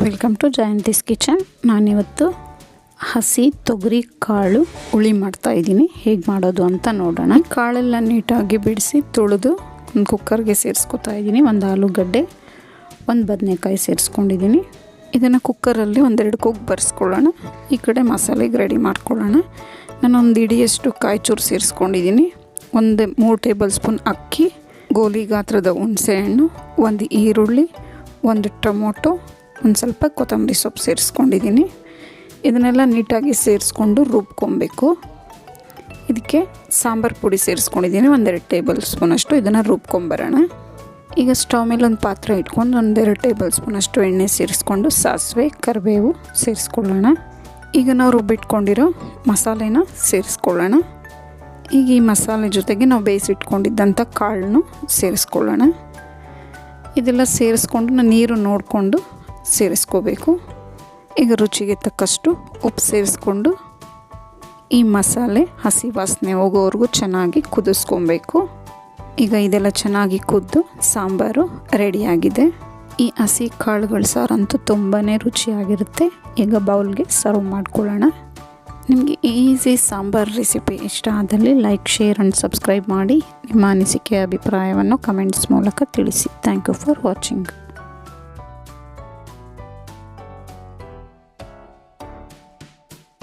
Welcome to Jayanthi's kitchen. ನಾನಿವತ್ತು ಹಸಿ ತೊಗರಿ ಕಾಳು ಹುಳಿ ಮಾಡ್ತಾಯಿದ್ದೀನಿ. ಹೇಗೆ ಮಾಡೋದು ಅಂತ ನೋಡೋಣ. ಕಾಳೆಲ್ಲ ನೀಟಾಗಿ ಬಿಡಿಸಿ ತೊಳೆದು ಒಂದು ಕುಕ್ಕರ್ಗೆ ಸೇರಿಸ್ಕೊತಾ ಇದ್ದೀನಿ. ಒಂದು ಆಲೂಗಡ್ಡೆ, ಒಂದು ಬದನೆಕಾಯಿ ಸೇರಿಸ್ಕೊಂಡಿದ್ದೀನಿ. ಇದನ್ನು ಕುಕ್ಕರಲ್ಲಿ ಒಂದೆರಡು ಕೂಗು ಬರೆಸ್ಕೊಳ್ಳೋಣ. ಈ ಕಡೆ ಮಸಾಲೆಗೆ ರೆಡಿ ಮಾಡ್ಕೊಳ್ಳೋಣ. ನಾನು ಒಂದು ಇಡಿಯಷ್ಟು ಕಾಯಿಚೂರು ಸೇರಿಸ್ಕೊಂಡಿದ್ದೀನಿ. ಒಂದು 3 ಟೇಬಲ್ ಸ್ಪೂನ್ ಅಕ್ಕಿ, ಗೋಲಿ ಗಾತ್ರದ ಹುಣಸೆಹಣ್ಣು, ಒಂದು ಈರುಳ್ಳಿ, ಒಂದು ಟೊಮೊಟೊ, ಒಂದು ಸ್ವಲ್ಪ ಕೊತ್ತಂಬರಿ ಸೊಪ್ಪು ಸೇರಿಸ್ಕೊಂಡಿದ್ದೀನಿ. ಇದನ್ನೆಲ್ಲ ನೀಟಾಗಿ ಸೇರಿಸ್ಕೊಂಡು ರುಬ್ಕೊಬೇಕು. ಇದಕ್ಕೆ ಸಾಂಬಾರು ಪುಡಿ ಸೇರಿಸ್ಕೊಂಡಿದ್ದೀನಿ, 1-2 ಟೇಬಲ್ ಸ್ಪೂನಷ್ಟು. ಇದನ್ನು ರುಬ್ಕೊಂಬರೋಣ. ಈಗ ಸ್ಟವ್ ಮೇಲೆ ಒಂದು ಪಾತ್ರೆ ಇಟ್ಕೊಂಡು 1-2 ಟೇಬಲ್ ಸ್ಪೂನಷ್ಟು ಎಣ್ಣೆ ಸೇರಿಸ್ಕೊಂಡು ಸಾಸಿವೆ, ಕರಿಬೇವು ಸೇರಿಸ್ಕೊಳ್ಳೋಣ. ಈಗ ನಾವು ರುಬ್ಬಿಟ್ಕೊಂಡಿರೋ ಮಸಾಲೆನ ಸೇರಿಸ್ಕೊಳ್ಳೋಣ. ಈಗ ಈ ಮಸಾಲೆ ಜೊತೆಗೆ ನಾವು ಬೇಯಿಸಿಟ್ಕೊಂಡಿದ್ದಂಥ ಕಾಳನ್ನು ಸೇರಿಸ್ಕೊಳ್ಳೋಣ. ಇದೆಲ್ಲ ಸೇರಿಸ್ಕೊಂಡು ನೀರು ನೋಡಿಕೊಂಡು ಸೇರಿಸ್ಕೋಬೇಕು. ಈಗ ರುಚಿಗೆ ತಕ್ಕಷ್ಟು ಉಪ್ಪು ಸೇರಿಸ್ಕೊಂಡು ಈ ಮಸಾಲೆ ಹಸಿ ವಾಸನೆ ಹೋಗೋವರೆಗೂ ಚೆನ್ನಾಗಿ ಕುದಿಸ್ಕೊಬೇಕು. ಈಗ ಇದೆಲ್ಲ ಚೆನ್ನಾಗಿ ಕುದ್ದು ಸಾಂಬಾರು ರೆಡಿಯಾಗಿದೆ. ಈ ಹಸಿ ಕಾಳುಗಳ ಸಾರಂತೂ ತುಂಬಾ ರುಚಿಯಾಗಿರುತ್ತೆ. ಈಗ ಬೌಲ್ಗೆ ಸರ್ವ್ ಮಾಡ್ಕೊಳ್ಳೋಣ. ನಿಮಗೆ ಈಸಿ ಸಾಂಬಾರು ರೆಸಿಪಿ ಇಷ್ಟ ಆದಲ್ಲಿ ಲೈಕ್, ಶೇರ್ ಆ್ಯಂಡ್ ಸಬ್ಸ್ಕ್ರೈಬ್ ಮಾಡಿ. ನಿಮ್ಮ ಅನಿಸಿಕೆ ಅಭಿಪ್ರಾಯವನ್ನು ಕಮೆಂಟ್ಸ್ ಮೂಲಕ ತಿಳಿಸಿ. Thank you for watching.